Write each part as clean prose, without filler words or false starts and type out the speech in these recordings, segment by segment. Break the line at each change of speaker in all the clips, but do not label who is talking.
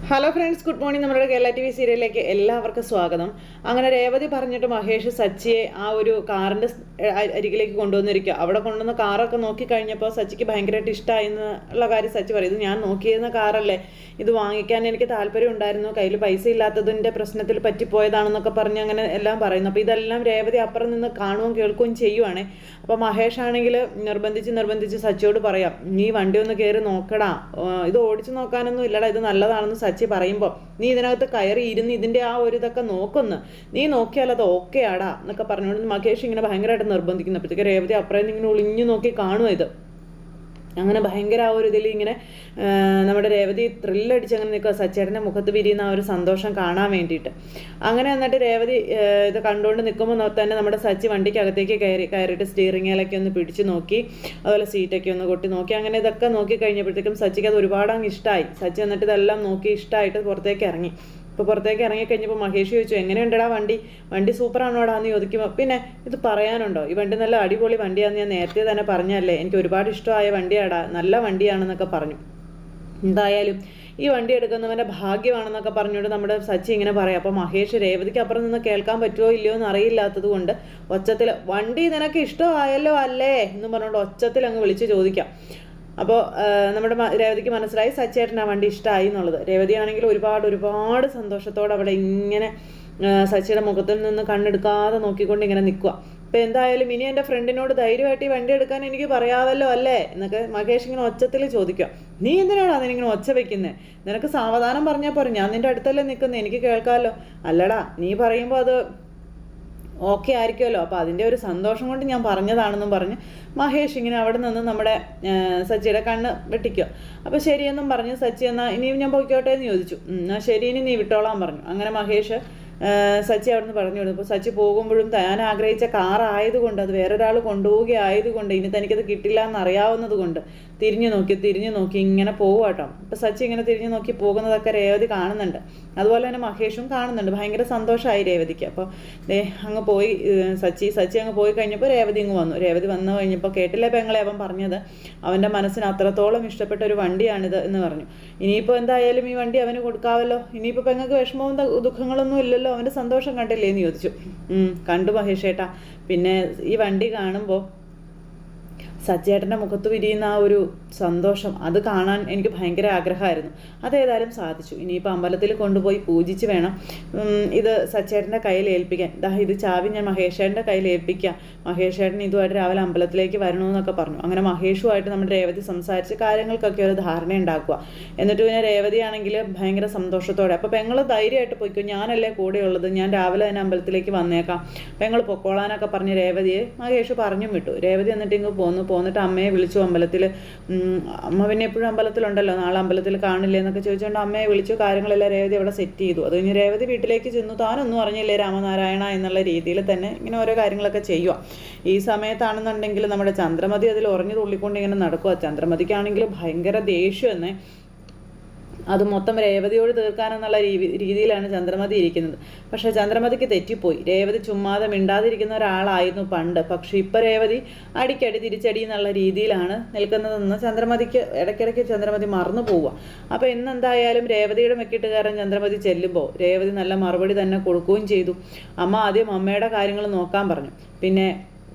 Hello friends, good morning. നമ്മുടെ Kerala TV സീരിയലിലേക്ക് എല്ലാവർക്കും സ്വാഗതം. അങ്ങനെ രേവതി പറഞ്ഞിട്ട് മഹേഷ് സച്ചിയെ ആ ഒരു കാറിൻ്റെ അരികിലേക്ക് കൊണ്ടുവന്നിരിക്കുക. അവിടെ കൊണ്ടുവന്ന കാറൊക്കെ നോക്കിക്കഴിഞ്ഞപ്പോൾ സച്ചിക്ക് ഭയങ്കരമായിട്ട് ഇഷ്ടമായി എന്നുള്ള കാര്യം സച്ചി പറയും. ഇത് ഞാൻ നോക്കിയിരുന്ന കാറല്ലേ, ഇത് വാങ്ങിക്കാൻ എനിക്ക് താല്പര്യം ഉണ്ടായിരുന്നു, കയ്യിൽ പൈസ ഇല്ലാത്തതിൻ്റെ പ്രശ്നത്തിൽ പറ്റിപ്പോയതാണെന്നൊക്കെ പറഞ്ഞ് അങ്ങനെ എല്ലാം പറയുന്നു. അപ്പോൾ ഇതെല്ലാം രേവതി അപ്പുറം നിന്ന് കാണുകയും കേൾക്കുകയും ചെയ്യുവാണേ. അപ്പോൾ മഹേഷ് ആണെങ്കിൽ നിർബന്ധിച്ച് സച്ചിയോട് പറയാം, നീ വണ്ടി ഒന്ന് കയറി നോക്കടാ, ഇത് ഓടിച്ചു നോക്കാനൊന്നും ഇല്ലടാ, ഇത് നല്ലതാണെന്ന് സച്ചി പറയുമ്പോൾ നീ ഇതിനകത്ത് കയറി ഇരുന്ന് ഇതിൻ്റെ ആ ഒരു ഇതൊക്കെ നോക്കൊന്ന്, നീ നോക്കിയാൽ അത് ഓക്കെ ആടാ എന്നൊക്കെ പറഞ്ഞുകൊണ്ട് മഹേഷ് ഇങ്ങനെ ഭയങ്കരമായിട്ട് നിർബന്ധിക്കുന്നു. അപ്പോഴത്തേക്ക് രേവതി അപ്പുറം ഇങ്ങനെ ഒളിഞ്ഞു നോക്കി കാണും ഇത്. അങ്ങനെ ഭയങ്കര ആ ഒരു ഇതിൽ ഇങ്ങനെ നമ്മുടെ രേവതി ത്രില്ലടിച്ച് അങ്ങനെ നിൽക്കുക, സച്ചേട്ടൻ്റെ മുഖത്ത് വിരിയുന്ന ആ ഒരു സന്തോഷം കാണാൻ വേണ്ടിയിട്ട്. അങ്ങനെ എന്നിട്ട് രേവതി ഇത് കണ്ടുകൊണ്ട് നിൽക്കുമ്പോൾ തന്നെ നമ്മുടെ സച്ചി വണ്ടിക്കകത്തേക്ക് കയറിയിട്ട് സ്റ്റീറിങ്ങിലൊക്കെ ഒന്ന് പിടിച്ച് നോക്കി, അതുപോലെ സീറ്റൊക്കെ ഒന്ന് കൊട്ടി നോക്കി. അങ്ങനെ ഇതൊക്കെ നോക്കി കഴിഞ്ഞപ്പോഴത്തേക്കും സച്ചിക്ക് അത് ഒരുപാട് അങ്ങ് ഇഷ്ടമായി. സച്ചി എന്നിട്ട് ഇതെല്ലാം നോക്കി ഇഷ്ടമായിട്ട് പുറത്തേക്ക് ഇറങ്ങി. ഇപ്പോൾ പുറത്തേക്ക് ഇറങ്ങിക്കഴിഞ്ഞപ്പോൾ മഹേഷ് ചോദിച്ചു, എങ്ങനെയുണ്ടടാ വണ്ടി സൂപ്പറാണോടാ എന്ന് ചോദിക്കുമ്പോൾ, പിന്നെ ഇത് പറയാനുണ്ടോ, ഈ വണ്ടി നല്ല അടിപൊളി വണ്ടിയാണെന്ന് ഞാൻ നേരത്തെ തന്നെ പറഞ്ഞല്ലേ, എനിക്ക് ഒരുപാട് ഇഷ്ടമായ വണ്ടിയാടാ, നല്ല വണ്ടിയാണെന്നൊക്കെ പറഞ്ഞു. എന്തായാലും ഈ വണ്ടി എടുക്കുന്നവൻ്റെ ഭാഗ്യമാണെന്നൊക്കെ പറഞ്ഞുകൊണ്ട് നമ്മുടെ സച്ചി ഇങ്ങനെ പറയാം. അപ്പോൾ മഹേഷ് രേവതിക്ക് അപ്പുറം നിന്ന് കേൾക്കാൻ പറ്റുമോ ഇല്ലയോ എന്ന് അറിയില്ലാത്തത് കൊണ്ട് ഒച്ചത്തിൽ, വണ്ടി നിനക്ക് ഇഷ്ടമായല്ലോ അല്ലേ എന്ന് പറഞ്ഞുകൊണ്ട് ഒച്ചത്തിൽ അങ്ങ് വിളിച്ച് ചോദിക്കാം. അപ്പോൾ നമ്മുടെ രേവതിക്ക് മനസ്സിലായി സച്ചേട്ടൻ ആ വണ്ടി ഇഷ്ടമായി എന്നുള്ളത്. രേവതിയാണെങ്കിൽ ഒരുപാട് സന്തോഷത്തോടെ അവിടെ ഇങ്ങനെ സച്ചിയുടെ മുഖത്തിൽ നിന്ന് കണ്ണെടുക്കാതെ നോക്കിക്കൊണ്ട് ഇങ്ങനെ നിൽക്കുക. അപ്പോൾ എന്തായാലും ഇനി എൻ്റെ ഫ്രണ്ടിനോട് ധൈര്യമായിട്ട് ഈ വണ്ടി എടുക്കാൻ എനിക്ക് പറയാമല്ലോ അല്ലേ എന്നൊക്കെ മഹേഷ് ഇങ്ങനെ ഒച്ചത്തിൽ ചോദിക്കുക. നീ എന്തിനാണ് അതിനിങ്ങനെ ഒച്ച വെക്കുന്നത്, നിനക്ക് സാവധാനം പറഞ്ഞാൽ പോരെ, ഞാൻ നിൻ്റെ അടുത്തല്ലേ നിൽക്കുന്നത്, എനിക്ക് കേൾക്കാമല്ലോ. അല്ലടാ, നീ പറയുമ്പോൾ അത് ഓക്കെ ആയിരിക്കുമല്ലോ, അപ്പോൾ അതിൻ്റെ ഒരു സന്തോഷം കൊണ്ട് ഞാൻ പറഞ്ഞതാണെന്നും പറഞ്ഞ് മഹേഷ് ഇങ്ങനെ അവിടെ നിന്ന് നമ്മുടെ സച്ചിയുടെ കണ്ണ് വെട്ടിക്കുക. അപ്പോൾ ശരിയെന്നും പറഞ്ഞ് സച്ചി എന്നാൽ ഇനിയും ഞാൻ പോയിക്കോട്ടെ എന്ന് ചോദിച്ചു. എന്നാൽ ശരി, ഇനി നീ വിട്ടോളാൻ പറഞ്ഞു. അങ്ങനെ മഹേഷ് സച്ചി അവിടെ നിന്ന് പറഞ്ഞു കൊടുത്തു. അപ്പോൾ സച്ചി പോകുമ്പോഴും താൻ ആഗ്രഹിച്ച കാറായതുകൊണ്ട്, അത് വേറൊരാൾ കൊണ്ടുപോവുകയായതുകൊണ്ട്, ഇനി തനിക്കത് കിട്ടില്ല എന്നറിയാവുന്നത് കൊണ്ട് തിരിഞ്ഞു നോക്കി ഇങ്ങനെ പോകുക കേട്ടോ. അപ്പോൾ സച്ചി ഇങ്ങനെ തിരിഞ്ഞു നോക്കി പോകുന്നതൊക്കെ രേവതി കാണുന്നുണ്ട്, അതുപോലെ തന്നെ മഹേഷും കാണുന്നുണ്ട്. ഭയങ്കര സന്തോഷമായി രേവതിക്ക്. അപ്പോൾ അങ്ങ് പോയി സച്ചി അങ്ങ് പോയി കഴിഞ്ഞപ്പോൾ രേവതി ഇങ്ങ് വന്നു. രേവതി വന്നു കഴിഞ്ഞപ്പോൾ, കേട്ടില്ലേ പെങ്ങളെ അവൻ പറഞ്ഞത്, അവൻ്റെ മനസ്സിന് അത്രത്തോളം ഇഷ്ടപ്പെട്ട ഒരു വണ്ടിയാണിത് എന്ന് പറഞ്ഞു. ഇനിയിപ്പോൾ എന്തായാലും ഈ വണ്ടി അവന് കൊടുക്കാമല്ലോ, ഇനിയിപ്പോൾ പെങ്ങൾക്ക് വിഷമവും ദുഃഖങ്ങളൊന്നും ഇല്ലല്ലോ, അവൻ്റെ സന്തോഷം കണ്ടില്ലേ എന്ന് ചോദിച്ചു. കണ്ടു മഹേഷേട്ടാ. പിന്നെ ഈ വണ്ടി കാണുമ്പോൾ സച്ചേട്ടൻ്റെ മുഖത്ത് വിരിയുന്ന ആ ഒരു സന്തോഷം, അത് കാണാൻ എനിക്ക് ഭയങ്കര ആഗ്രഹമായിരുന്നു. അതേതായാലും സാധിച്ചു. ഇനിയിപ്പോൾ അമ്പലത്തിൽ കൊണ്ടുപോയി പൂജിച്ച് വേണം ഇത് സച്ചേട്ടൻ്റെ കയ്യിൽ ഏൽപ്പിക്കാൻ. ഇത് ചാവി ഞാൻ മഹേഷേട്ടൻ്റെ കയ്യിൽ ഏൽപ്പിക്കാം, മഹേഷേട്ടൻ ഇതുമായിട്ട് രാവിലെ അമ്പലത്തിലേക്ക് വരണമെന്നൊക്കെ പറഞ്ഞു. അങ്ങനെ മഹേഷുമായിട്ട് നമ്മുടെ രേവതി സംസാരിച്ച് കാര്യങ്ങൾക്കൊക്കെ ഒരു ധാരണ ഉണ്ടാക്കുക. എന്നിട്ട് പിന്നെ രേവതിയാണെങ്കിൽ ഭയങ്കര സന്തോഷത്തോടെ, അപ്പോൾ പെങ്ങൾ ധൈര്യമായിട്ട് പോയിക്കോ, ഞാനല്ലേ കൂടെയുള്ളത്, ഞാൻ രാവിലെ തന്നെ അമ്പലത്തിലേക്ക് വന്നേക്കാം, പെങ്ങൾ പൊക്കോളാനൊക്കെ പറഞ്ഞ് രേവതിയെ മഹേഷ് പറഞ്ഞും വിട്ടു. രേവതി എന്നിട്ട് ഇങ്ങ് പോന്നിട്ട് അമ്മയെ വിളിച്ചു അമ്പലത്തിൽ. അമ്മ പിന്നെ എപ്പോഴും അമ്പലത്തിലുണ്ടല്ലോ, നാളെ അമ്പലത്തിൽ കാണില്ലേ എന്നൊക്കെ ചോദിച്ചുകൊണ്ട് അമ്മയെ വിളിച്ചു. കാര്യങ്ങളെല്ലാം രേവതി അവിടെ സെറ്റ് ചെയ്തു. അത് കഴിഞ്ഞ് രേവതി വീട്ടിലേക്ക് ചെന്നു. താനൊന്നും അറിഞ്ഞില്ലേ രാമനാരായണ എന്നുള്ള രീതിയിൽ തന്നെ ഇങ്ങനെ ഓരോ കാര്യങ്ങളൊക്കെ ചെയ്യുക. ഈ സമയത്താണെന്നുണ്ടെങ്കിൽ നമ്മുടെ ചന്ദ്രമതി അതിൽ ഉറഞ്ഞു തുള്ളിക്കൊണ്ട് ഇങ്ങനെ നടക്കുക. ചന്ദ്രമതിക്കാണെങ്കിൽ ഭയങ്കര ദേഷ്യം എന്നേ, അത് മൊത്തം രേവതിയോട് തീർക്കാനെന്നുള്ള രീതിയിലാണ് ചന്ദ്രമതി ഇരിക്കുന്നത്. പക്ഷേ ചന്ദ്രമതിക്ക് തെറ്റിപ്പോയി. രേവതി ചുമ്മാതെ മിണ്ടാതിരിക്കുന്ന ഒരാളായിരുന്നു പണ്ട്, പക്ഷേ ഇപ്പോൾ രേവതി അടിക്കടി തിരിച്ചടി എന്നുള്ള രീതിയിലാണ് നിൽക്കുന്നതെന്ന് ചന്ദ്രമതിക്ക് ഇടയ്ക്കിടയ്ക്ക് ചന്ദ്രമതി മറന്നു പോവുക. അപ്പോൾ ഇന്നെന്തായാലും രേവതിയുടെ മെക്കിട്ടുകാരൻ ചന്ദ്രമതി ചെല്ലുമ്പോൾ രേവതി നല്ല മറുപടി തന്നെ കൊടുക്കുകയും ചെയ്തു. അമ്മ ആദ്യം അമ്മയുടെ കാര്യങ്ങൾ നോക്കാൻ പറഞ്ഞു. പിന്നെ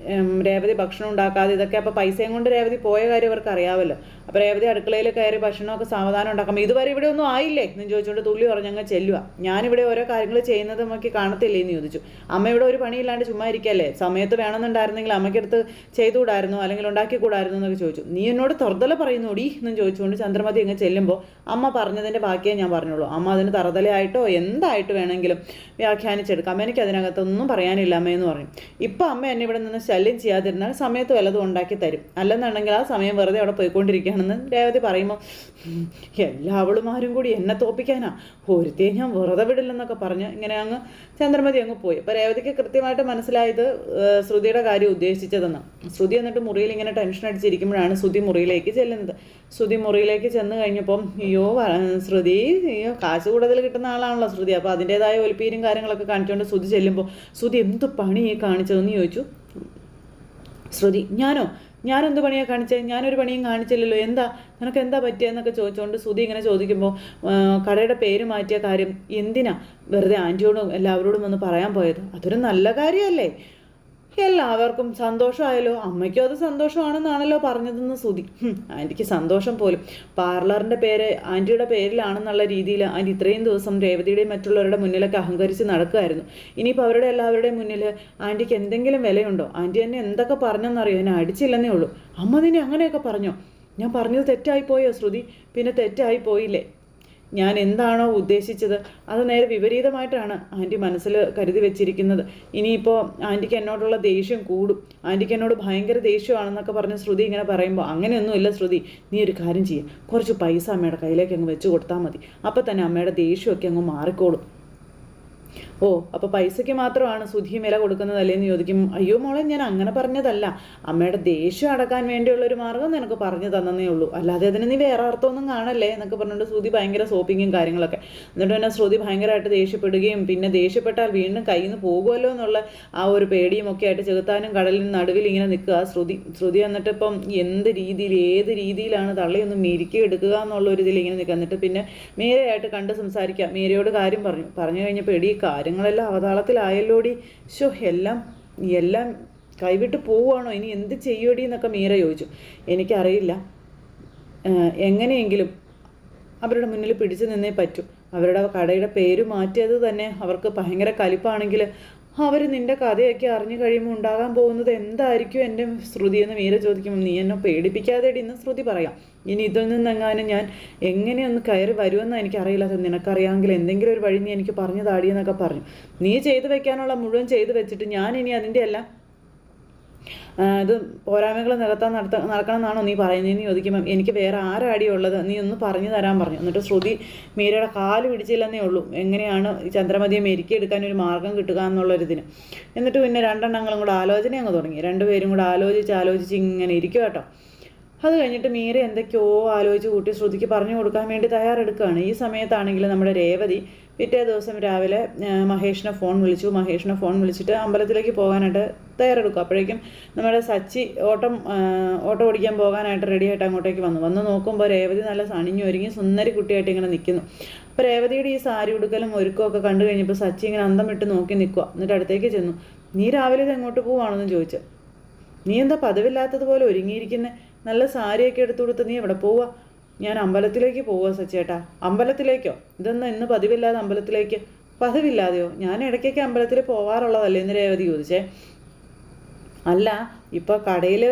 രേവതി ഭക്ഷണം ഉണ്ടാക്കാതെ ഇതൊക്കെ, അപ്പോൾ പൈസയും കൊണ്ട് രേവതി പോയ കാര്യം അവർക്ക് അറിയാമല്ലോ. അപ്പോൾ രേവതി അടുക്കളയിൽ കയറി ഭക്ഷണമൊക്കെ സാവധാനം ഉണ്ടാക്കുമ്പോൾ, ഇതുവരെ ഇവിടെ ഒന്നും ആയില്ലേ എന്ന് ചോദിച്ചുകൊണ്ട് തുള്ളി പറഞ്ഞങ്ങ് ചെല്ലുക. ഞാനിവിടെ ഓരോ കാര്യങ്ങൾ ചെയ്യുന്നത് അമ്മയ്ക്ക് കാണത്തില്ലേ എന്ന് ചോദിച്ചു. അമ്മ ഇവിടെ ഒരു പണിയില്ലാണ്ട് ചുമ്മാ ഇരിക്കല്ലേ, സമയത്ത് വേണമെന്നുണ്ടായിരുന്നെങ്കിൽ അമ്മയ്ക്കടുത്ത് ചെയ്തുകൂടായിരുന്നു, അല്ലെങ്കിൽ ഉണ്ടാക്കിക്കൂടായിരുന്നു എന്നൊക്കെ ചോദിച്ചു. നീ എന്നോട് തറുതല പറയുന്നോടി എന്നും ചോദിച്ചുകൊണ്ട് ചന്ദ്രമതി അങ്ങ് ചെല്ലുമ്പോൾ, അമ്മ പറഞ്ഞതിൻ്റെ ബാക്കിയേ ഞാൻ പറഞ്ഞുള്ളൂ, അമ്മ അതിന് തറുതലയായിട്ടോ എന്തായിട്ട് വേണമെങ്കിലും വ്യാഖ്യാനിച്ചെടുക്കാം, എനിക്ക് അതിനകത്തൊന്നും പറയാനില്ല അമ്മയെന്ന് പറഞ്ഞു. ഇപ്പം അമ്മ എന്നെ ഇവിടെ നിന്ന് ശല്യം ചെയ്യാതിരുന്നാൽ സമയത്ത് വല്ലതും ഉണ്ടാക്കി തരും, അല്ലെന്നുണ്ടെങ്കിൽ ആ സമയം വെറുതെ അവിടെ പോയിക്കൊണ്ടിരിക്കുകയാണെന്ന് രേവതി പറയുമ്പോൾ, എല്ലാവളുമാരും കൂടി എന്നെ തോപ്പിക്കാനാ, ഒരുത്തിയെ ഞാൻ വെറുതെ വിടില്ലെന്നൊക്കെ പറഞ്ഞ് ഇങ്ങനെ അങ്ങ് ചന്ദ്രമതി അങ്ങ് പോയി. അപ്പോൾ രേവതിക്ക് കൃത്യമായിട്ട് മനസ്സിലായത് ശ്രുതിയുടെ കാര്യം ഉദ്ദേശിച്ചതെന്ന്. ശ്രുതി എന്നിട്ട് മുറിയിൽ ഇങ്ങനെ ടെൻഷൻ അടിച്ചിരിക്കുമ്പോഴാണ് ശ്രുതി മുറിയിലേക്ക് ചെല്ലുന്നത്. ശ്രുതി മുറിയിലേക്ക് ചെന്ന് കഴിഞ്ഞപ്പം, ശ്രുതി കാശ് കൂടുതൽ കിട്ടുന്ന ആളാണല്ലോ ശ്രുതി, അപ്പോൾ അതിൻ്റേതായ ഒലിപ്പീരും കാര്യങ്ങളൊക്കെ കാണിച്ചുകൊണ്ട് ശ്രുതി ചെല്ലുമ്പോൾ, ശ്രുതി എന്ത് പണി കാണിച്ചതെന്ന് ചോദിച്ചു. ശ്രുതി, ഞാനോ ഞാനെന്ത് പണിയാണ് കാണിച്ചത്? ഞാനൊരു പണിയും കാണിച്ചില്ലല്ലോ, എന്താ നിനക്ക് എന്താ പറ്റിയെന്നൊക്കെ ചോദിച്ചുകൊണ്ട് ശ്രുതി ഇങ്ങനെ ചോദിക്കുമ്പോൾ കടയുടെ പേര് മാറ്റിയ കാര്യം എന്തിനാ വെറുതെ ആൻറ്റിയോടും എല്ലാവരോടും ഒന്ന് പറയാൻ പോയത്? അതൊരു നല്ല കാര്യമല്ലേ? എല്ലാവർക്കും സന്തോഷമായല്ലോ, അമ്മയ്ക്കും അത് സന്തോഷമാണെന്നാണല്ലോ പറഞ്ഞതെന്ന് ശ്രുതി. ആൻറ്റിക്ക് സന്തോഷം പോലും. പാർലറിൻ്റെ പേര് ആൻറ്റിയുടെ പേരിലാണെന്നുള്ള രീതിയിൽ ആൻറ്റി ഇത്രയും ദിവസം രേവതിയുടെയും മറ്റുള്ളവരുടെ മുന്നിലൊക്കെ അഹങ്കരിച്ച് നടക്കുമായിരുന്നു. ഇനിയിപ്പോൾ അവരുടെ എല്ലാവരുടെയും മുന്നിൽ ആൻറ്റിക്ക് എന്തെങ്കിലും വിലയുണ്ടോ? ആൻറ്റി എന്നെ എന്തൊക്കെ പറഞ്ഞെന്നറിയോ? എന്നെ അടിച്ചില്ലെന്നേ ഉള്ളൂ. അമ്മ നിന്നെ അങ്ങനെയൊക്കെ പറഞ്ഞോ? ഞാൻ പറഞ്ഞത് തെറ്റായിപ്പോയോ ശ്രുതി? പിന്നെ തെറ്റായി പോയില്ലേ? ഞാൻ എന്താണോ ഉദ്ദേശിച്ചത് അത് നേരെ വിപരീതമായിട്ടാണ് ആൻറ്റി മനസ്സിൽ കരുതി വെച്ചിരിക്കുന്നത്. ഇനിയിപ്പോൾ ആൻറ്റിക്ക് എന്നോടുള്ള ദേഷ്യം കൂടും, ആൻറ്റിക്ക് എന്നോട് ഭയങ്കര ദേഷ്യമാണെന്നൊക്കെ പറഞ്ഞ് ശ്രുതി ഇങ്ങനെ പറയുമ്പോൾ അങ്ങനെയൊന്നുമില്ല ശ്രുതി. നീ ഒരു കാര്യം ചെയ്യുക, കുറച്ച് പൈസ അമ്മയുടെ കയ്യിലേക്ക് അങ്ങ് വെച്ച് കൊടുത്താൽ മതി. അപ്പോൾ തന്നെ അമ്മയുടെ ദേഷ്യമൊക്കെ അങ്ങ് മാറിക്കോളും. ഓ, അപ്പോൾ പൈസയ്ക്ക് മാത്രമാണ് സുധി വില കൊടുക്കുന്നതല്ലേ എന്ന് ചോദിക്കും. അയ്യോ മോളെ, ഞാൻ അങ്ങനെ പറഞ്ഞതല്ല, അമ്മയുടെ ദേഷ്യം അടക്കാൻ വേണ്ടിയുള്ളൊരു മാർഗ്ഗം നിനക്ക് പറഞ്ഞു തന്നേ ഉള്ളൂ, അല്ലാതെ അതിന് നീ വേറെ അർത്ഥമൊന്നും കാണല്ലേ എന്നൊക്കെ പറഞ്ഞുകൊണ്ട് ശ്രുതി ഭയങ്കര സോപ്പിങ്ങും കാര്യങ്ങളൊക്കെ. എന്നിട്ട് തന്നെ ശ്രുതി ഭയങ്കരമായിട്ട് ദേഷ്യപ്പെടുകയും പിന്നെ ദേഷ്യപ്പെട്ടാൽ വീണ്ടും കയ്യിൽ നിന്ന് പോകുമല്ലോ എന്നുള്ള ആ ഒരു പേടിയും ഒക്കെ ആയിട്ട് ചെകുത്താനും കടലിനും നടുവിൽ ഇങ്ങനെ നിൽക്കുക ശ്രുതി. എന്നിട്ട് ഇപ്പം എന്ത് രീതിയിൽ ഏത് രീതിയിലാണ് തള്ളിയൊന്ന് മെരുക്കി എടുക്കുക എന്നുള്ള ഒരു ഇതിൽ ഇങ്ങനെ നിൽക്കുക. എന്നിട്ട് പിന്നെ മീരയായിട്ട് കണ്ട് സംസാരിക്കുക. മീരയോട് കാര്യം പറഞ്ഞു കഴിഞ്ഞപ്പോൾ എടി കാര്യങ്ങളെല്ലാം അവതാളത്തിലായല്ലോടി, എല്ലാം കൈവിട്ട് പോവുകയാണോ, ഇനി എന്ത് ചെയ്യുമടി എന്നൊക്കെ മീര ചോദിച്ചു. എനിക്കറിയില്ല, എങ്ങനെയെങ്കിലും അവരുടെ മുന്നിൽ പിടിച്ചു നിന്നേ പറ്റൂ. അവരുടെ കടയുടെ പേര് മാറ്റിയത് തന്നെ അവർക്ക് ഭയങ്കര കലിപ്പാണെങ്കിൽ അവർ നിൻ്റെ കഥയൊക്കെ അറിഞ്ഞു കഴിയുമ്പോൾ ഉണ്ടാകാൻ പോകുന്നത് എന്തായിരിക്കും എൻ്റെ ശ്രുതി എന്ന് മീര ചോദിക്കുമ്പോൾ നീ എന്നെ പേടിപ്പിക്കാതെ ഇന്ന് ശ്രുതി പറയാം. ഇനി ഇതിൽ നിന്നെങ്ങാനും ഞാൻ എങ്ങനെയൊന്ന് കയറി വരുമെന്ന് എനിക്കറിയില്ല, നിനക്കറിയാമെങ്കിൽ എന്തെങ്കിലും ഒരു വഴി നീ എനിക്ക് പറഞ്ഞു താടിയെന്നൊക്കെ പറഞ്ഞു. നീ ചെയ്തു വെക്കാനുള്ള മുഴുവൻ ചെയ്തു വെച്ചിട്ട് ഞാൻ ഇനി അതിൻ്റെ എല്ലാം ഇത് പോരായ്മകൾ നികത്താൻ നടക്കണം എന്നാണോ നീ പറയുന്നതെന്ന് ചോദിക്കുമ്പം എനിക്ക് വേറെ ആരാടിയുള്ളത്, നീ ഒന്ന് പറഞ്ഞു തരാൻ പറഞ്ഞു. എന്നിട്ട് ശ്രുതി മീരയുടെ കാല് പിടിച്ചില്ലെന്നേ ഉള്ളൂ, എങ്ങനെയാണ് ചന്ദ്രമതിയെ മെരുക്കിയെടുക്കാൻ ഒരു മാർഗം കിട്ടുക എന്നുള്ളൊരിതിന്. എന്നിട്ട് പിന്നെ രണ്ടെണ്ണങ്ങളും കൂടെ ആലോചന അങ്ങ് തുടങ്ങി. രണ്ടുപേരും കൂടെ ആലോചിച്ച് ഇങ്ങനെ ഇരിക്കും കേട്ടോ. അത് കഴിഞ്ഞിട്ട് മീര എന്തൊക്കെയോ ആലോചിച്ച് കൂട്ടി ശ്രുതിക്ക് പറഞ്ഞു കൊടുക്കാൻ വേണ്ടി തയ്യാറെടുക്കുകയാണ്. ഈ സമയത്താണെങ്കിൽ നമ്മുടെ രേവതി പിറ്റേ ദിവസം രാവിലെ മഹേഷിനെ ഫോൺ വിളിച്ചിട്ട് അമ്പലത്തിലേക്ക് പോകാനായിട്ട് തയ്യാറെടുക്കും. അപ്പോഴേക്കും നമ്മുടെ സച്ചി ഓട്ടോ ഓടിക്കാൻ പോകാനായിട്ട് റെഡിയായിട്ട് അങ്ങോട്ടേക്ക് വന്ന് നോക്കുമ്പോൾ രേവതി നല്ല സണിഞ്ഞു ഒരുങ്ങി സുന്ദരി കുട്ടിയായിട്ട് ഇങ്ങനെ നിൽക്കുന്നു. അപ്പോൾ രേവതിയുടെ ഈ സാരി ഉടുക്കലും ഒരുക്കമൊക്കെ കണ്ടു കഴിഞ്ഞപ്പോൾ സച്ചി ഇങ്ങനെ അന്തം വിട്ട് നോക്കി നിൽക്കുക. എന്നിട്ട് അടുത്തേക്ക് ചെന്നു. നീ രാവിലെ ഇത് എങ്ങോട്ട് പോവാണെന്ന് ചോദിച്ചു. നീ എന്താ പതിവില്ലാത്തതുപോലെ ഒരുങ്ങിയിരിക്കുന്നത്? നല്ല സാരിയൊക്കെ എടുത്തു കൊടുത്ത് നീ എവിടെ പോവുക? ഞാൻ അമ്പലത്തിലേക്ക് പോവുക സച്ചേട്ടാ. അമ്പലത്തിലേക്കോ? ഇതെന്നാ ഇന്ന് പതിവില്ലാതെ അമ്പലത്തിലേക്ക്? പതിവില്ലാതെയോ? ഞാൻ ഇടയ്ക്കൊക്കെ അമ്പലത്തിൽ പോവാറുള്ളതല്ലേ എന്ന് രേവതി ചോദിച്ചേ. അല്ല, ഇപ്പോൾ കടയിൽ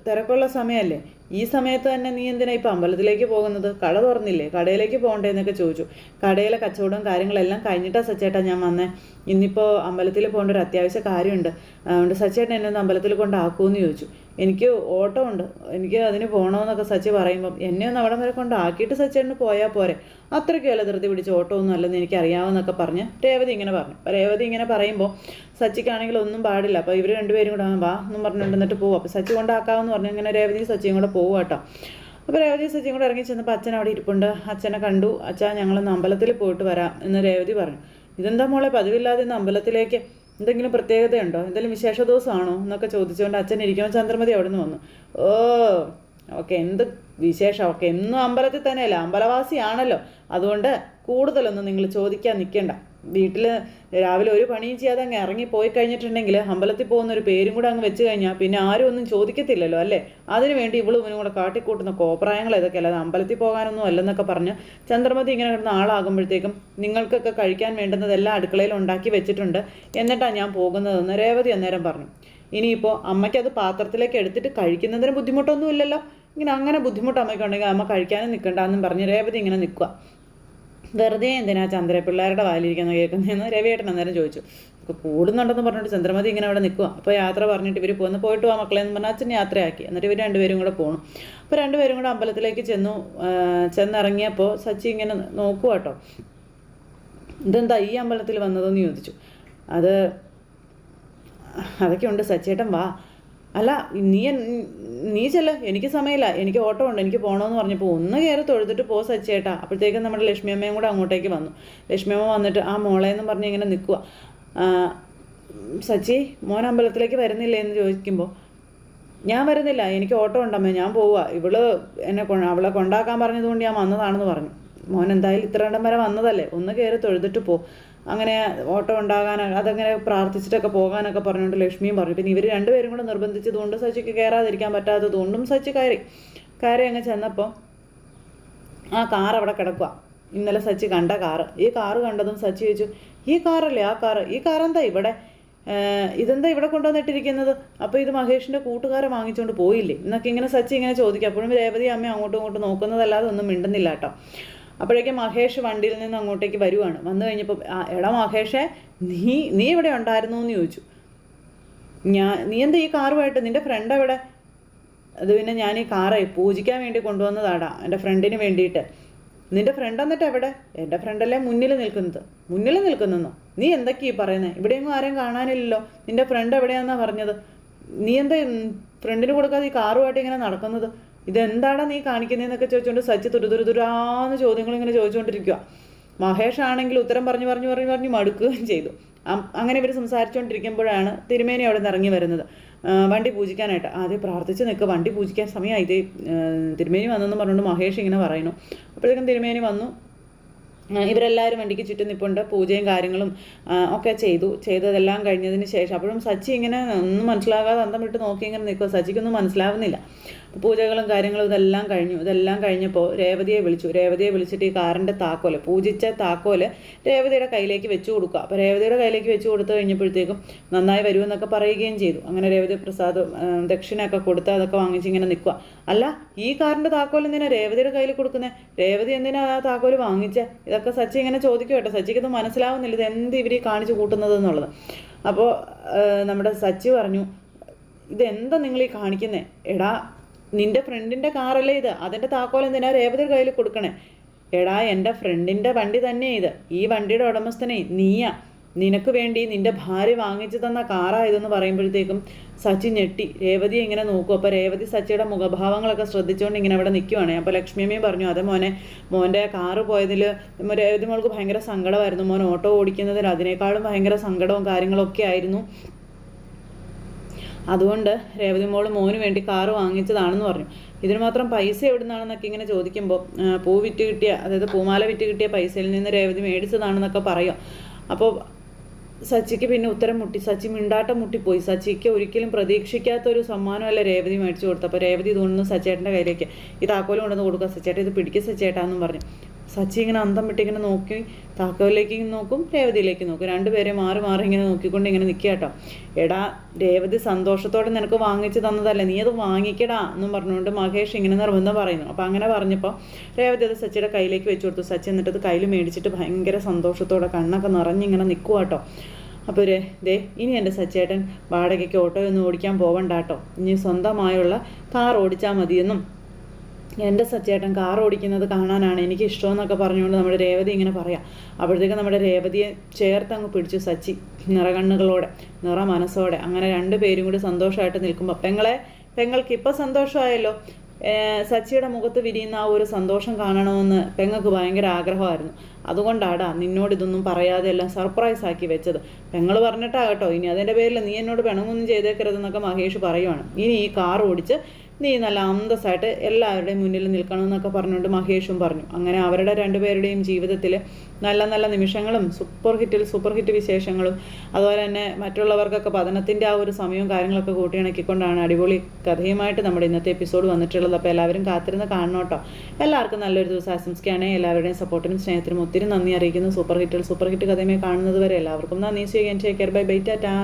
തിരക്കുള്ള സമയമല്ലേ, ഈ സമയത്ത് തന്നെ നീ എന്തിനാ ഇപ്പോൾ അമ്പലത്തിലേക്ക് പോകുന്നത്? കട തുറന്നില്ലേ, കടയിലേക്ക് പോകണ്ടേ എന്നൊക്കെ ചോദിച്ചു. കടയിലെ കച്ചവടവും കാര്യങ്ങളെല്ലാം കഴിഞ്ഞിട്ടാണ് സച്ചേട്ടാ ഞാൻ വന്നേ. ഇന്നിപ്പോൾ അമ്പലത്തിൽ പോകേണ്ട ഒരു അത്യാവശ്യ കാര്യമുണ്ട്, അതുകൊണ്ട് സച്ചേട്ടൻ എന്നെ ഒന്ന് അമ്പലത്തിൽ കൊണ്ടാക്കുമെന്ന് ചോദിച്ചു. എനിക്ക് ഓട്ടോ ഉണ്ട്, എനിക്ക് അതിന് പോകണമെന്നൊക്കെ സച്ചി പറയുമ്പം എന്നെ ഒന്ന് അവിടെ വരെ കൊണ്ടാക്കിയിട്ട് സച്ചേട്ടന് പോയാൽ പോരെ, അത്രയ്ക്കല്ല ധൃതി പിടിച്ച ഓട്ടോ ഒന്നും അല്ലെന്ന് എനിക്കറിയാമെന്നൊക്കെ പറഞ്ഞ് രേവതി ഇങ്ങനെ പറഞ്ഞു. അപ്പോൾ രേവതി ഇങ്ങനെ പറയുമ്പോൾ സച്ചിക്കാണെങ്കിൽ ഒന്നും പാടില്ല. അപ്പോൾ ഇവർ രണ്ടുപേരും കൂടെ വാ എന്നും പറഞ്ഞിട്ട് പോവും. അപ്പോൾ സച്ചി കൊണ്ടാക്കാമെന്ന് പറഞ്ഞു. ഇങ്ങനെ രേവതിയും സച്ചിയും കൂടെ പോവുക കേട്ടോ. അപ്പോൾ രേവതി സച്ചിയും കൂടെ ഇറങ്ങി ചെന്നപ്പോൾ അച്ഛൻ അവിടെ ഇരിപ്പുണ്ട്. അച്ഛനെ കണ്ടു. അച്ഛാ, ഞങ്ങളൊന്ന് അമ്പലത്തിൽ പോയിട്ട് വരാം എന്ന് രേവതി പറഞ്ഞു. ഇതെന്താ മോളെ പതിവില്ലാതെ ഇന്ന് അമ്പലത്തിലേക്ക്? എന്തെങ്കിലും പ്രത്യേകതയുണ്ടോ? എന്തെങ്കിലും വിശേഷ ദിവസമാണോ എന്നൊക്കെ ചോദിച്ചുകൊണ്ട് അച്ഛൻ ഇരിക്കുമ്പോൾ ചന്ദ്രമതി അവിടെ നിന്ന് വന്നു. ഓ ഓക്കെ, എന്ത് വിശേഷം? ഓക്കെ, എന്നും അമ്പലത്തിൽ തന്നെയല്ല, അമ്പലവാസിയാണല്ലോ, അതുകൊണ്ട് കൂടുതലൊന്നും നിങ്ങൾ ചോദിക്കാൻ നിൽക്കേണ്ട. വീട്ടിൽ രാവിലെ ഒരു പണിയും ചെയ്യാതെ അങ്ങ് ഇറങ്ങിപ്പോയി കഴിഞ്ഞിട്ടുണ്ടെങ്കിൽ അമ്പലത്തിൽ പോകുന്ന ഒരു പേരും കൂടെ അങ്ങ് വെച്ച് കഴിഞ്ഞാൽ പിന്നെ ആരും ഒന്നും ചോദിക്കത്തില്ലല്ലോ അല്ലേ? അതിനു വേണ്ടി ഇവളും ഇവനും കൂടെ കാട്ടിക്കൂട്ടുന്ന കോപ്രായങ്ങൾ ഇതൊക്കെ അല്ലാതെ അമ്പലത്തിൽ പോകാനൊന്നും അല്ലെന്നൊക്കെ പറഞ്ഞ് ചന്ദ്രമതി ഇങ്ങനെ കിടന്ന ആളാകുമ്പോഴത്തേക്കും നിങ്ങൾക്കൊക്കെ കഴിക്കാൻ വേണ്ടുന്നതെല്ലാം അടുക്കളയിൽ ഉണ്ടാക്കി വെച്ചിട്ടുണ്ട്, എന്നിട്ടാണ് ഞാൻ പോകുന്നതെന്ന് രേവതി അന്നേരം പറഞ്ഞു. ഇനിയിപ്പോൾ അമ്മയ്ക്ക് അത് പാത്രത്തിലേക്ക് എടുത്തിട്ട് കഴിക്കുന്നതിന് ബുദ്ധിമുട്ടൊന്നും ഇല്ലല്ലോ, അങ്ങനെ ബുദ്ധിമുട്ട് അമ്മയ്ക്കുണ്ടെങ്കിൽ അമ്മ കഴിക്കാനും നിൽക്കണ്ടെന്നും പറഞ്ഞ് രേവതി ഇങ്ങനെ നിൽക്കുക. വെറുതെ എന്തിനാ ചന്ദ്ര പിള്ളേരുടെ വാലിരിക്കുന്ന കേൾക്കുന്നതെന്ന് രവിയേട്ടൻ അന്നേരം ചോദിച്ചു. ഇപ്പോൾ കൂടുന്നുണ്ടെന്ന് പറഞ്ഞിട്ട് ചന്ദ്രമതി ഇങ്ങനെ അവിടെ നിൽക്കുക. അപ്പോൾ യാത്ര പറഞ്ഞിട്ട് ഇവർ പോയിട്ട് വാ മക്കളെ എന്ന് പറഞ്ഞാൽ അച്ഛൻ യാത്രയാക്കി. എന്നിട്ട് ഇവർ രണ്ടുപേരും കൂടെ പോകണം. അപ്പോൾ രണ്ടുപേരും കൂടെ അമ്പലത്തിലേക്ക് ചെന്നിറങ്ങിയപ്പോൾ സച്ചി ഇങ്ങനെ നോക്കുക കേട്ടോ. ഇതെന്താ ഈ അമ്പലത്തിൽ വന്നതെന്ന് ചോദിച്ചു. അതൊക്കെ ഉണ്ട് സച്ചേട്ടൻ വാ. അല്ല നീ ചെല്ല, എനിക്ക് സമയമില്ല, എനിക്ക് ഓട്ടോ ഉണ്ട്, എനിക്ക് പോകണമെന്ന് പറഞ്ഞപ്പോൾ ഒന്ന് കയറി തൊഴുതിട്ട് പോ സച്ചേട്ടാ. അപ്പോഴത്തേക്കും നമ്മുടെ ലക്ഷ്മി അമ്മയും കൂടെ അങ്ങോട്ടേക്ക് വന്നു. ലക്ഷ്മി അമ്മ വന്നിട്ട് ആ മോളേന്ന് പറഞ്ഞ് ഇങ്ങനെ നിൽക്കുക. സച്ചി മോൻ അമ്പലത്തിലേക്ക് വരുന്നില്ലേ എന്ന് ചോദിക്കുമ്പോൾ ഞാൻ വരുന്നില്ല, എനിക്ക് ഓട്ടോ ഉണ്ടമ്മേ, ഞാൻ പോവുക, അവളെ കൊണ്ടാക്കാൻ പറഞ്ഞതുകൊണ്ട് ഞാൻ വന്നതാണെന്ന് പറഞ്ഞു. മോൻ എന്തായാലും ഇത്ര ഇടം വരെ വന്നതല്ലേ, ഒന്ന് കയറി തൊഴുതിട്ട് പോ. അങ്ങനെ ഓട്ടോ ഉണ്ടാകാൻ അതങ്ങനെ പ്രാർത്ഥിച്ചിട്ടൊക്കെ പോകാനൊക്കെ പറഞ്ഞുകൊണ്ട് ലക്ഷ്മിയും പറഞ്ഞു. പിന്നെ ഇവർ രണ്ടുപേരും കൂടെ നിർബന്ധിച്ചതുകൊണ്ട് സച്ചിക്ക് കയറാതിരിക്കാൻ പറ്റാത്തതുകൊണ്ടും സച്ചി കയറി അങ്ങ് ചെന്നപ്പോൾ ആ കാർ അവിടെ കിടക്കുക. ഇന്നലെ സച്ചി കണ്ട കാറ്. ഈ കാറ് കണ്ടതും സച്ചി ചോദിച്ചു, ഈ കാറല്ലേ ആ കാറ്, ഈ കാറെന്താ ഇവിടെ, ഇതെന്താ ഇവിടെ കൊണ്ടുവന്നിട്ടിരിക്കുന്നത്? അപ്പോൾ ഇത് മഹേഷിൻ്റെ കൂട്ടുകാരെ വാങ്ങിച്ചുകൊണ്ട് പോയില്ലേ എന്നൊക്കെ ഇങ്ങനെ സച്ചി ഇങ്ങനെ ചോദിക്കും. അപ്പോഴും രേവതി അമ്മ അങ്ങോട്ടും ഇങ്ങോട്ടും നോക്കുന്നതല്ലാതെ ഒന്നും മിണ്ടുന്നില്ല കേട്ടോ. അപ്പോഴേക്കും മഹേഷ് വണ്ടിയിൽ നിന്ന് അങ്ങോട്ടേക്ക് വരുവാണ്. വന്നു കഴിഞ്ഞപ്പോൾ, എടാ മഹേഷേ, നീ ഇവിടെ ഉണ്ടായിരുന്നു എന്ന് ചോദിച്ചു. നീ എന്താ ഈ കാറുമായിട്ട്, നിൻ്റെ ഫ്രണ്ട് എവിടെ? അത് പിന്നെ ഞാൻ ഈ കാറ് പൂജിക്കാൻ വേണ്ടി കൊണ്ടുവന്നതാടാ, എൻ്റെ ഫ്രണ്ടിന് വേണ്ടിയിട്ട്. നിൻ്റെ ഫ്രണ്ട് എന്നിട്ട് എവിടെ? എൻ്റെ ഫ്രണ്ടല്ലേ മുന്നിൽ നിൽക്കുന്നോ? നീ എന്തൊക്കെയാ പറയുന്നത്? ഇവിടെയൊന്നും ആരെയും കാണാനില്ലല്ലോ, നിൻ്റെ ഫ്രണ്ട് എവിടെയാണെന്നാണ് പറഞ്ഞത്. നീ എന്താ ഫ്രണ്ടിന് കൊടുക്കാതെ ഈ കാറുമായിട്ട് ഇങ്ങനെ നടക്കുന്നത്? ഇതെന്താടാ നീ കാണിക്കുന്നതെന്നൊക്കെ ചോദിച്ചുകൊണ്ട് സച്ചി തുരുതുരാന്ന് ചോദ്യങ്ങൾ ഇങ്ങനെ ചോദിച്ചുകൊണ്ടിരിക്കുക. മഹേഷ് ആണെങ്കിൽ ഉത്തരം പറഞ്ഞു മടുക്കുകയും ചെയ്തു. അങ്ങനെ ഇവർ സംസാരിച്ചുകൊണ്ടിരിക്കുമ്പോഴാണ് തിരുമേനി അവിടെ നിന്ന് ഇറങ്ങി വരുന്നത്, വണ്ടി പൂജിക്കാനായിട്ട്. ആദ്യം പ്രാർത്ഥിച്ച് നിൽക്കുക, വണ്ടി പൂജിക്കാൻ സമയമായി, ഇതേ തിരുമേനി വന്നെന്ന് പറഞ്ഞുകൊണ്ട് മഹേഷ് ഇങ്ങനെ പറയുന്നു. അപ്പോഴേക്കും തിരുമേനി വന്നു. ഇവരെല്ലാവരും വണ്ടിക്ക് ചുറ്റും നിൽപ്പുണ്ട്. പൂജയും കാര്യങ്ങളും ഒക്കെ ചെയ്തതെല്ലാം കഴിഞ്ഞതിന് ശേഷം അപ്പോഴും സച്ചി ഇങ്ങനെ ഒന്നും മനസ്സിലാകാതെ അന്തം വിട്ട് നോക്കി ഇങ്ങനെ നിൽക്കുക. സച്ചിക്കൊന്നും മനസ്സിലാവുന്നില്ല. പൂജകളും കാര്യങ്ങളും ഇതെല്ലാം കഴിഞ്ഞപ്പോൾ രേവതിയെ വിളിച്ചിട്ട് ഈ കാറിൻ്റെ താക്കോല്, പൂജിച്ച താക്കോല് രേവതിയുടെ കയ്യിലേക്ക് വെച്ചു കൊടുക്കുക. അപ്പോൾ രേവതിയുടെ കയ്യിലേക്ക് വെച്ചു കൊടുത്തു കഴിഞ്ഞപ്പോഴത്തേക്കും നന്നായി വരുമെന്നൊക്കെ പറയുകയും ചെയ്തു. അങ്ങനെ രേവതി പ്രസാദ് ദക്ഷിണയൊക്കെ കൊടുത്ത് അതൊക്കെ വാങ്ങിച്ച് ഇങ്ങനെ നിൽക്കുക. അല്ല, ഈ കാറിൻ്റെ താക്കോൽ എന്തിനാ രേവതിയുടെ കയ്യിൽ കൊടുക്കുന്നത്? രേവതി എന്തിനാ ആ താക്കോല് വാങ്ങിച്ചേ? ഇതൊക്കെ സച്ചി ഇങ്ങനെ ചോദിക്കും കേട്ടോ. സച്ചിക്കൊന്നും മനസ്സിലാവുന്നില്ല ഇതെന്ത് ഇവർ കാണിച്ചു കൂട്ടുന്നത് എന്നുള്ളത്. അപ്പോൾ നമ്മുടെ സച്ചി പറഞ്ഞു, ഇതെന്താ നിങ്ങൾ ഈ കാണിക്കുന്നത്? എടാ, നിൻ്റെ ഫ്രണ്ടിൻ്റെ കാറല്ലേ ഇത്, അതിൻ്റെ താക്കോൽ എന്തിനാ രേവതിയുടെ കയ്യിൽ കൊടുക്കണേ? എടാ, എൻ്റെ ഫ്രണ്ടിൻ്റെ വണ്ടി തന്നെ ഇത്, ഈ വണ്ടിയുടെ ഉടമസ്ഥനെ നീയാ, നിനക്ക് വേണ്ടി നിൻ്റെ ഭാര്യ വാങ്ങിച്ചു തന്ന കാറാ ഇതെന്ന് പറയുമ്പോഴത്തേക്കും സച്ചി ഞെട്ടി രേവതിയെ ഇങ്ങനെ നോക്കും. അപ്പോൾ രേവതി സച്ചിയുടെ മുഖഭാവങ്ങളൊക്കെ ശ്രദ്ധിച്ചുകൊണ്ട് ഇങ്ങനെ അവിടെ നിൽക്കുവാണ്. അപ്പോൾ ലക്ഷ്മിയമ്മയും പറഞ്ഞു, അതെ മോൻ്റെ കാറ് പോയതിൽ രേവതി മോൾക്ക് ഭയങ്കര സങ്കടമായിരുന്നു. മോൻ ഓട്ടോ ഓടിക്കുന്നതിൽ അതിനേക്കാളും ഭയങ്കര സങ്കടവും കാര്യങ്ങളൊക്കെ ആയിരുന്നു. അതുകൊണ്ട് രേവതി മോന് വേണ്ടി കാറ് വാങ്ങിച്ചതാണെന്ന് പറഞ്ഞു. ഇതിന് മാത്രം പൈസ എവിടെ നിന്നാണെന്നൊക്കെ ഇങ്ങനെ ചോദിക്കുമ്പോൾ അതായത് പൂമാല വിറ്റ് കിട്ടിയ പൈസയിൽ നിന്ന് രേവതി മേടിച്ചതാണെന്നൊക്കെ പറയും. അപ്പോൾ സച്ചിക്ക് പിന്നെ ഉത്തരം മുട്ടി. സച്ചി മിണ്ടാട്ടം മുട്ടിപ്പോയി. സച്ചിക്ക് ഒരിക്കലും പ്രതീക്ഷിക്കാത്തൊരു സമ്മാനമല്ല രേവതി മേടിച്ചു കൊടുത്തു. അപ്പോൾ രേവതി ഇതൊന്നും സച്ചേട്ടൻ്റെ കയ്യിലേക്ക് ഈ താക്കോല് കൊണ്ടുവന്ന് കൊടുക്കുക, സച്ചേട്ടൻ ഇത് പിടിക്കുക സച്ചേട്ടാന്നും പറഞ്ഞു. സച്ചി ഇങ്ങനെ അന്തം വിട്ടിങ്ങനെ നോക്കി, താക്കോലിലേക്ക് നോക്കും, രേവതിയിലേക്ക് നോക്കും. രണ്ടുപേരെ മാറി ഇങ്ങനെ നോക്കിക്കൊണ്ട് ഇങ്ങനെ നിൽക്കുക കേട്ടോ. എടാ, രേവതി സന്തോഷത്തോടെ നിനക്ക് വാങ്ങിച്ചു തന്നതല്ലേ, നീ അത് വാങ്ങിക്കടാ എന്നും പറഞ്ഞുകൊണ്ട് മഹേഷ് ഇങ്ങനെ നിർബന്ധം പറയുന്നു. അപ്പോൾ അങ്ങനെ പറഞ്ഞപ്പോൾ രേവതി അത് സച്ചിയുടെ കയ്യിലേക്ക് വെച്ച് കൊടുത്തു. സച്ചി എന്നിട്ട് അത് കയ്യിൽ മേടിച്ചിട്ട് ഭയങ്കര സന്തോഷത്തോടെ കണ്ണൊക്കെ നിറഞ്ഞിങ്ങനെ നിൽക്കുക കേട്ടോ. അപ്പോൾ ഇനി എൻ്റെ സച്ചേട്ടൻ വാടകയ്ക്ക് ഓട്ടോ ഒന്നും ഓടിക്കാൻ പോവണ്ട കേട്ടോ, ഇനി സ്വന്തമായുള്ള കാർ ഓടിച്ചാൽ മതിയെന്നും എൻ്റെ സച്ചേട്ടൻ കാർ ഓടിക്കുന്നത് കാണാനാണ് എനിക്ക് ഇഷ്ടമെന്നൊക്കെ പറഞ്ഞുകൊണ്ട് നമ്മുടെ രേവതി ഇങ്ങനെ പറയാം. അപ്പോഴത്തേക്കും നമ്മുടെ രേവതിയെ ചേർത്തങ്ങ് പിടിച്ചു സച്ചി, നിറകണ്ണുകളോടെ മനസ്സോടെ. അങ്ങനെ രണ്ടുപേരും കൂടി സന്തോഷമായിട്ട് നിൽക്കുമ്പോൾ പെങ്ങൾക്ക് ഇപ്പോൾ സന്തോഷമായല്ലോ. സച്ചിയുടെ മുഖത്ത് വിരിയുന്ന ആ ഒരു സന്തോഷം കാണണമെന്ന് പെങ്ങൾക്ക് ഭയങ്കര ആഗ്രഹമായിരുന്നു. അതുകൊണ്ടാടാ നിന്നോട് ഇതൊന്നും പറയാതെ എല്ലാം സർപ്രൈസ് ആക്കി വെച്ചത്. പെങ്ങൾ പറഞ്ഞിട്ടാ കേട്ടോ, ഇനി അതിൻ്റെ പേരിൽ നീ എന്നോട് പിണങ്ങൊന്നും ചെയ്തേക്കരുതെന്നൊക്കെ മഹേഷ് പറയുവാണ്. ഇനി ഈ കാർ ഓടിച്ച് നീ നല്ല അന്തസ്സായിട്ട് എല്ലാവരുടെയും മുന്നിൽ നിൽക്കണമെന്നൊക്കെ പറഞ്ഞുകൊണ്ട് മഹേഷും പറഞ്ഞു. അങ്ങനെ അവരുടെ രണ്ടുപേരുടെയും ജീവിതത്തിൽ നല്ല നല്ല നിമിഷങ്ങളും സൂപ്പർ ഹിറ്റ് വിശേഷങ്ങളും അതുപോലെ തന്നെ മറ്റുള്ളവർക്കൊക്കെ പഠനത്തിൻ്റെ ആ ഒരു സമയവും കാര്യങ്ങളൊക്കെ കൂട്ടിയിണക്കിക്കൊണ്ടാണ് അടിപൊളി കഥയുമായിട്ട് നമ്മുടെ ഇന്നത്തെ എപ്പിസോഡ് വന്നിട്ടുള്ളത്. അപ്പോൾ എല്ലാവരും കാത്തിരുന്ന് കാണണം കേട്ടോ. എല്ലാവർക്കും നല്ലൊരു ദിവസം ആശംസിക്കുകയാണ്. എല്ലാവരുടെയും സപ്പോർട്ടിനും സ്നേഹത്തിനും ഒത്തിരി നന്ദി അറിയിക്കുന്നു. സൂപ്പർ ഹിറ്റ് കഥയുമായി കാണുന്നത് വരെ എല്ലാവർക്കും നന്ദി. സ്വീകരിക്കാൻ ബൈ ടാറ്റാ.